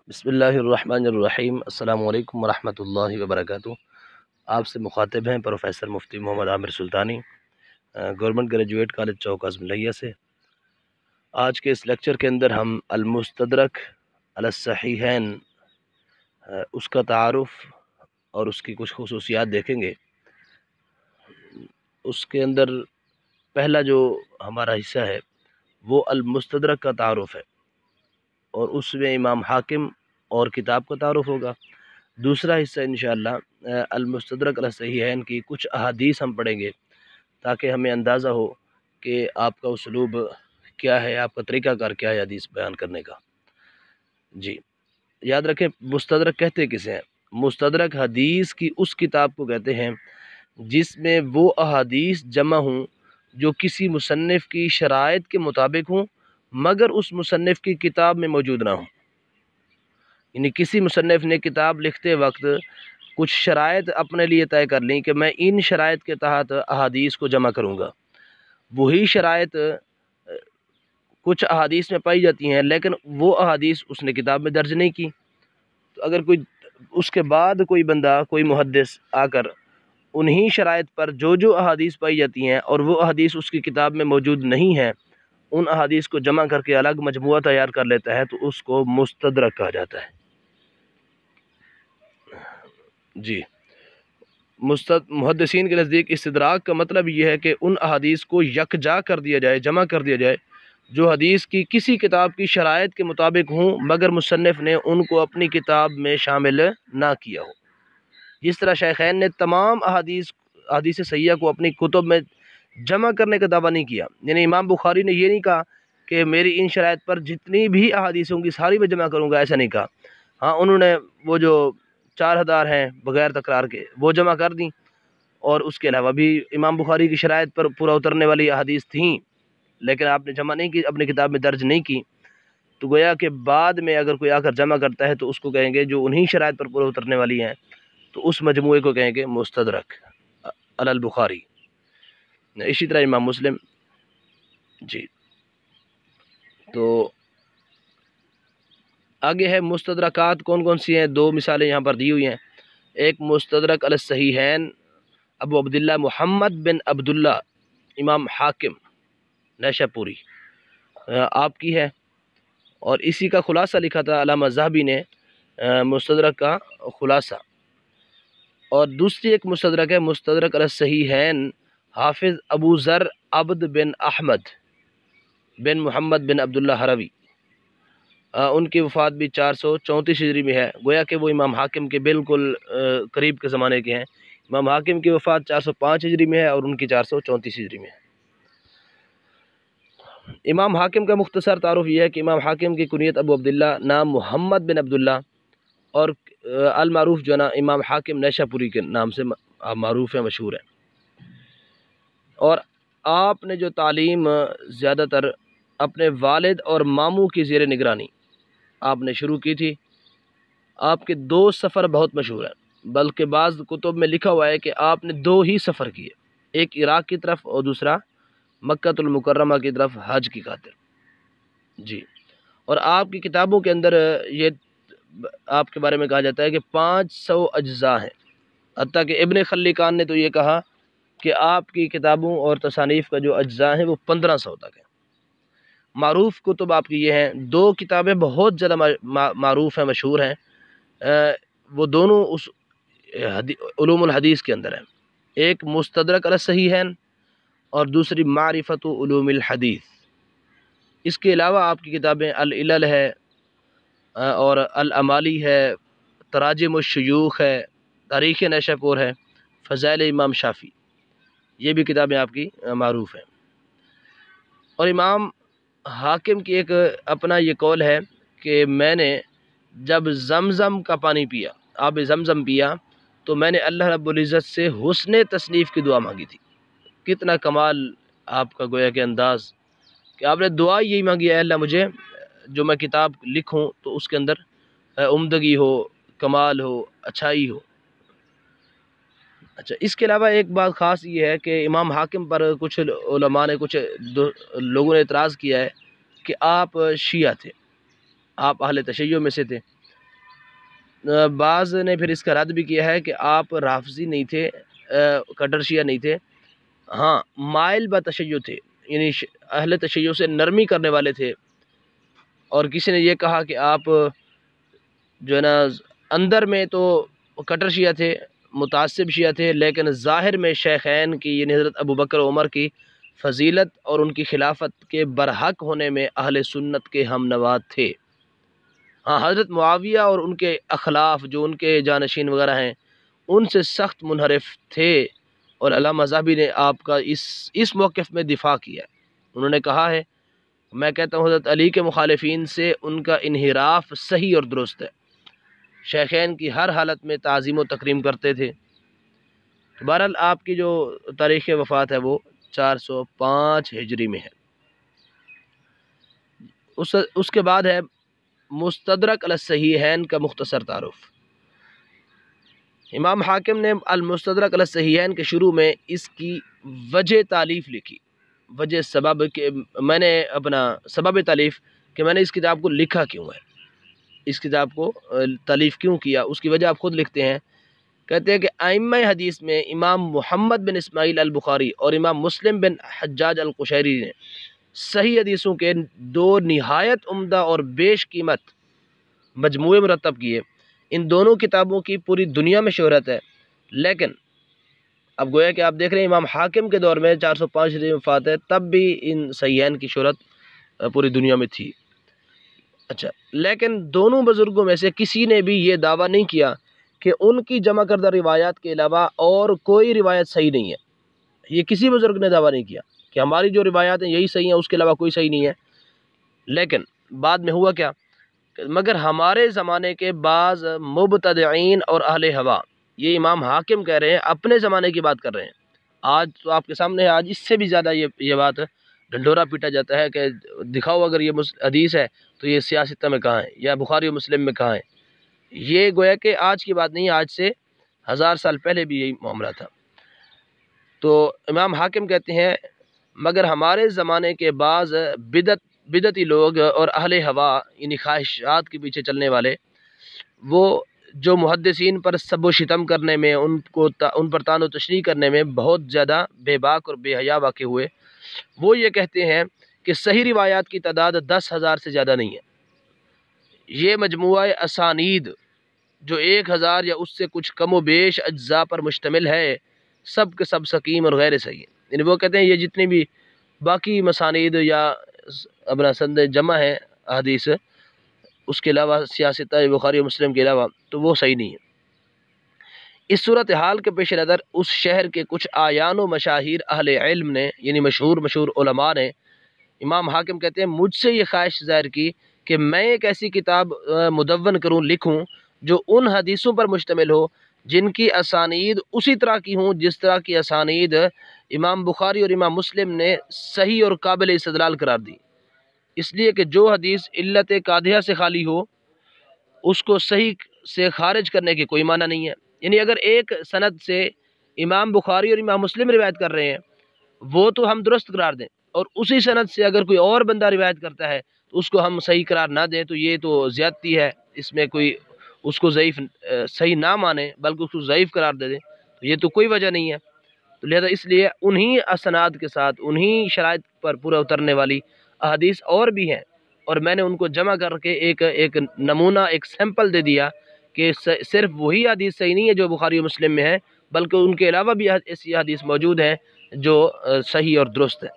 بسم اللہ الرحمن الرحیم۔ السلام علیکم ورحمۃ اللہ وبرکاتہ۔ آپ سے مخاطب ہیں پروفیسر مفتی محمد عامر سلطانی، گورنمنٹ گریجویٹ کالج چوک عظم الہیہ سے۔ آج کے اس لیکچر کے اندر ہم المستدرک علی الصحیحین اس کا تعارف اور اس کی کچھ خصوصیات دیکھیں گے۔ اس کے اندر پہلا جو ہمارا حصہ ہے وہ المستدرک کا تعارف ہے، اور اس میں امام حاکم اور کتاب کا تعارف ہوگا۔ دوسرا حصہ انشاءاللہ المستدرک علی الصحیحین کی کچھ احادیث ہم پڑھیں گے، تاکہ ہمیں اندازہ ہو کہ آپ کا اسلوب کیا ہے، آپ کا طریقہ کار کیا ہے حدیث بیان کرنے کا۔ جی یاد رکھیں، مستدرک کہتے کسے ہیں؟ مستدرک حدیث کی اس کتاب کو کہتے ہیں جس میں وہ احادیث جمع ہوں جو کسی مصنف کی شرائط کے مطابق ہوں مگر اس مصنف کی کتاب میں موجود نہ ہوں۔ یعنی کسی مصنف نے کتاب لکھتے وقت کچھ شرائط اپنے لیے طے کر لیں کہ میں ان شرائط کے تحت احادیث کو جمع کروں گا، وہی شرائط کچھ احادیث میں پائی جاتی ہیں لیکن وہ احادیث اس نے کتاب میں درج نہیں کی، تو اگر کوئی اس کے بعد کوئی بندہ، کوئی محدث آ کر انہی شرائط پر جو احادیث پائی جاتی ہیں اور وہ احادیث اس کی کتاب میں موجود نہیں ہیں، ان احادیث کو جمع کر کے الگ مجموعہ تیار کر لیتا ہے، تو اس کو مستدرک کہا جاتا ہے۔ جی محدثین کے نزدیک استدراک کا مطلب یہ ہے کہ ان احادیث کو یکجا کر دیا جائے، جمع کر دیا جائے جو حدیث کی کسی کتاب کی شرائط کے مطابق ہوں مگر مصنف نے ان کو اپنی کتاب میں شامل نہ کیا ہو۔ جس طرح شیخین نے تمام احادیث صحیحہ کو اپنی کتب میں جمع کرنے کا دعویٰ نہیں کیا، یعنی امام بخاری نے یہ نہیں کہا کہ میری ان شرائط پر جتنی بھی احادیث ہوں گی ساری میں جمع کروں گا، ایسا نہیں کہا۔ ہاں انہوں نے وہ جو 4000 ہیں بغیر تکرار کے وہ جمع کر دیں، اور اس کے علاوہ بھی امام بخاری کی شرائط پر پورا اترنے والی احادیث تھیں لیکن آپ نے جمع نہیں کی، اپنی کتاب میں درج نہیں کی، تو گویا کہ بعد میں اگر کوئی آ کر جمع کرتا ہے تو اس کو کہیں گے جو انہی شرائط پر پورا اترنے والی ہیں، تو اس مجموعے کو کہیں گے مستدرک علی البخاری۔ اسی طرح امام مسلم۔ جی تو آگے ہے مستدرکات کون کون سی ہیں، دو مثالیں یہاں پر دی ہوئی ہیں۔ ایک مستدرک علی الصحیحین ابو عبداللہ محمد بن عبداللہ امام حاکم نیشہ پوری آپ کی ہے، اور اسی کا خلاصہ لکھا تھا علامہ ذہبی نے، مستدرک کا خلاصہ۔ اور دوسری ایک مستدرک ہے مستدرک علی الصحیحین حافظ ابو ذر عبد بن احمد بن محمد بن عبداللہ ہروی، ان کی وفات بھی 434 ہجری میں ہے، گویا کہ وہ امام حاکم کے بالکل قریب کے زمانے کے ہیں۔ امام حاکم کی وفات 405 ہجری میں ہے اور ان کی 434 ہجری میں ہے۔ امام حاکم کا مختصر تعارف یہ ہے کہ امام حاکم کی کنیت ابو عبداللہ، نام محمد بن عبداللہ، اور المعروف جو ہے نا امام حاکم نیشہ پوری کے نام سے معروف ہے، مشہور ہے۔ اور آپ نے جو تعلیم زیادہ تر اپنے والد اور ماموں کی زیر نگرانی آپ نے شروع کی تھی۔ آپ کے 2 سفر بہت مشہور ہیں، بلکہ بعض کتب میں لکھا ہوا ہے کہ آپ نے 2 ہی سفر کیے، ایک عراق کی طرف اور دوسرا مکہ المکرمہ کی طرف حج کی خاطر۔ جی اور آپ کی کتابوں کے اندر یہ آپ کے بارے میں کہا جاتا ہے کہ 500 اجزاء ہیں، حتیٰ کہ ابن خلیقان نے تو یہ کہا کہ آپ کی کتابوں اور تصانیف کا جو اجزاء ہیں وہ 1500 تک ہیں۔ معروف کتب آپ کی یہ ہیں، 2 کتابیں بہت زیادہ معروف ہیں، مشہور ہیں، وہ دونوں اس علوم الحدیث کے اندر ہیں، ایک مستدرک علی الصحیحین اور دوسری معرفت علوم الحدیث۔ اس کے علاوہ آپ کی کتابیں العلل ہے اور الامالی ہے، تراجم الشیوخ ہے، تاریخ نیشہ پور ہے، فضائل امام شافعی، یہ بھی کتابیں آپ کی معروف ہیں۔ اور امام حاکم کی ایک اپنا یہ قول ہے کہ میں نے جب زمزم کا پانی پیا، آب زمزم پیا، تو میں نے اللہ رب العزت سے حسن تصنیف کی دعا مانگی تھی۔ کتنا کمال آپ کا گویا کہ انداز کہ آپ نے دعا یہی مانگی، اے اللہ مجھے جو میں کتاب لکھوں تو اس کے اندر عمدگی ہو، کمال ہو، اچھائی ہو۔ اچھا، اس کے علاوہ ایک بات خاص یہ ہے کہ امام حاکم پر کچھ علماء نے، کچھ لوگوں نے اعتراض کیا ہے کہ آپ شیعہ تھے، آپ اہل تشیع میں سے تھے، بعض نے پھر اس کا رد بھی کیا ہے کہ آپ رافضی نہیں تھے، کٹر شیعہ نہیں تھے، ہاں مائل بتشیع تھے، یعنی اہل تشیع سے نرمی کرنے والے تھے۔ اور کسی نے یہ کہا کہ آپ جو ہے نا اندر میں تو کٹر شیعہ تھے، متعصب شیعہ تھے، لیکن ظاہر میں شیخین کی یعنی حضرت ابو بکر و عمر کی فضیلت اور ان کی خلافت کے برحق ہونے میں اہل سنت کے ہم نواد تھے۔ ہاں حضرت معاویہ اور ان کے اخلاف جو ان کے جانشین وغیرہ ہیں ان سے سخت منحرف تھے، اور علامہ ذہبی نے آپ کا اس موقف میں دفاع کیا۔ انہوں نے کہا ہے، میں کہتا ہوں حضرت علی کے مخالفین سے ان کا انحراف صحیح اور درست ہے، شیخین کی ہر حالت میں تعظیم و تکریم کرتے تھے۔ بہرحال آپ کی جو تاریخ وفات ہے وہ 405 ہجری میں ہے۔ اس کے بعد ہے مستدرک علی الصحیحین کا مختصر تعارف۔ امام حاکم نے المستدرک علی الصحیحین کے شروع میں اس کی وجہ تالیف لکھی، وجہ سبب کہ میں نے اپنا سبب تالیف کہ میں نے اس کتاب کو لکھا کیوں ہے، اس کتاب کو تالیف کیوں کیا، اس کی وجہ آپ خود لکھتے ہیں۔ کہتے ہیں کہ ائمہ حدیث میں امام محمد بن اسماعیل البخاری اور امام مسلم بن حجاج القشیری نے صحیح حدیثوں کے دو نہایت عمدہ اور بیش قیمت مجموعے مرتب کیے۔ ان دونوں کتابوں کی پوری دنیا میں شہرت ہے، لیکن اب گویا کہ آپ دیکھ رہے ہیں امام حاکم کے دور میں 405 ہجری میں وفات ہے، تب بھی ان صحیحین کی شہرت پوری دنیا میں تھی۔ اچھا، لیکن دونوں بزرگوں میں سے کسی نے بھی یہ دعویٰ نہیں کیا کہ ان کی جمع کردہ روایات کے علاوہ اور کوئی روایت صحیح نہیں ہے۔ یہ کسی بزرگ نے دعویٰ نہیں کیا کہ ہماری جو روایات ہیں یہی صحیح ہیں، اس کے علاوہ کوئی صحیح نہیں ہے۔ لیکن بعد میں ہوا کیا، مگر ہمارے زمانے کے بعض مبتدعین اور اہل ہوا، یہ امام حاکم کہہ رہے ہیں، اپنے زمانے کی بات کر رہے ہیں، آج تو آپ کے سامنے ہے، آج اس سے بھی زیادہ یہ بات ڈھنڈورا پیٹا جاتا ہے کہ دکھاؤ اگر یہ حدیث ہے تو یہ سیاستہ میں کہاں ہے یا بخاری و مسلم میں کہاں ہے۔ یہ گویا کہ آج کی بات نہیں، آج سے 1000 سال پہلے بھی یہی معاملہ تھا۔ تو امام حاکم کہتے ہیں مگر ہمارے زمانے کے بعض بدعتی لوگ اور اہل ہوا یعنی خواہشات کے پیچھے چلنے والے، وہ جو محدثین پر سب و شتم کرنے میں، ان پر طعن و تشریح کرنے میں بہت زیادہ بے باک اور بے حیا واقع ہوئے، وہ یہ کہتے ہیں کہ صحیح روایات کی تعداد 10,000 سے زیادہ نہیں ہے۔ یہ مجموعہ اسانید جو 1000 یا اس سے کچھ کم و بیش اجزاء پر مشتمل ہے، سب کے سب سقیم اور غیر صحیح ہیں۔ یعنی وہ کہتے ہیں یہ جتنی بھی باقی مسانید یا اپنا سند جمع ہے احادیث، اس کے علاوہ سیاستہ بخاری و مسلم کے علاوہ، تو وہ صحیح نہیں ہے۔ اس صورتحال کے پیش نظر اس شہر کے کچھ اعیان و مشاہیر اہل علم نے، یعنی مشہور علماء نے، امام حاکم کہتے ہیں مجھ سے یہ خواہش ظاہر کی کہ میں ایک ایسی کتاب مدون کروں، لکھوں جو ان حدیثوں پر مشتمل ہو جن کی اسانید اسی طرح کی ہوں جس طرح کی اسانید امام بخاری اور امام مسلم نے صحیح اور قابل استدلال قرار دی۔ اس لیے کہ جو حدیث علت قادحہ سے خالی ہو اس کو صحیح سے خارج کرنے کے کوئی معنی نہیں ہے۔ یعنی اگر ایک سند سے امام بخاری اور امام مسلم روایت کر رہے ہیں وہ تو ہم درست قرار دیں، اور اسی سند سے اگر کوئی اور بندہ روایت کرتا ہے تو اس کو ہم صحیح قرار نہ دیں، تو یہ تو زیادتی ہے، اس میں کوئی اس کو ضعیف صحیح نہ مانے بلکہ اس کو ضعیف قرار دے دیں، تو یہ تو کوئی وجہ نہیں ہے۔ تو لہذا اس لیے انہی اسناد کے ساتھ انہی شرائط پر پورا اترنے والی احادیث اور بھی ہیں، اور میں نے ان کو جمع کر کے ایک نمونہ، ایک سیمپل دے دیا کہ صرف وہی حدیث صحیح نہیں ہے جو بخاری و مسلم میں ہے، بلکہ ان کے علاوہ بھی ایسی حدیث موجود ہیں جو صحیح اور درست ہے۔